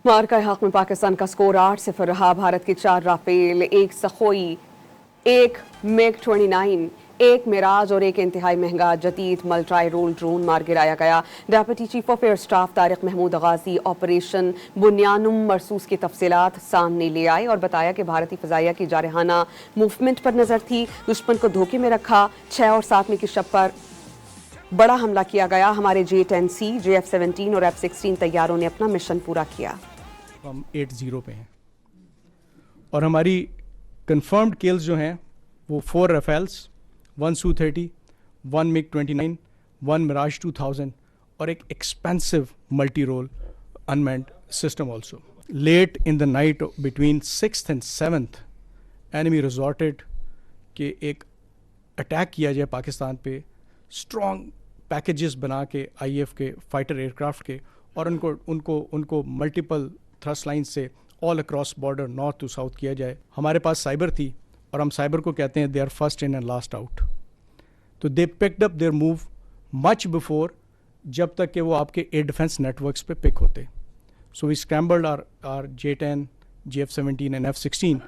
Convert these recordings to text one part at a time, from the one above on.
मार्का हक में पाकिस्तान का स्कोर 8-0 रहा। भारत के 4 राफेल, 1 सखोई, 1 MiG-29, 1 मिराज और 1 इंतहाई महंगा जदीद मल्टी रोल ड्रोन मार गिराया गया। Deputy chief of air staff Tariq Mahmood Ghazi operation Bunyanum Marsoos की तफसीलात सामने ले आए और बताया कि भारतीय फ़ज़ाइया की जारहाना मूवमेंट पर नज़र थी, दुश्मन को धोखे में रखा। 6 और 7 मई की शब पर बड़ा हमला किया गया। हमारे J-10C, JF-17 और F-16 तैयारों ने अपना मिशन पूरा किया। हम 8-0 पे हैं और हमारी कंफर्म्ड किल्स जो हैं वो 4 राफेल्स, 1 Su-30, 1 MiG-29, 1 Mirage 2000 और एक expensive multi role unmanned system also. Late in the night between 6th and 7th enemy resorted कि एक अटैक किया जाए पाकिस्तान पे, स्ट्रॉन्ग पैकेजेस बना के IAF के फाइटर एयरक्राफ्ट के, और उनको मल्टीपल थ्रस्ट लाइन से all across border north to south किया जाए। हमारे पास साइबर थी और हम साइबर को कहते हैं they are first in and last out. तो they picked up their move much before, जब तक कि वो आपके एयर डिफेंस नेटवर्क्स पे पिक होते। So we scrambled our J-10, JF-17 and F-16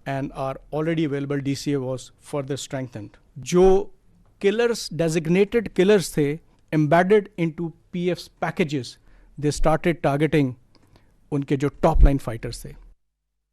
and our already available DCA was further strengthened. जो killers, designated killers थे embedded into PF's packages, they started targeting उनके जो टॉप लाइन फाइटर्स थे।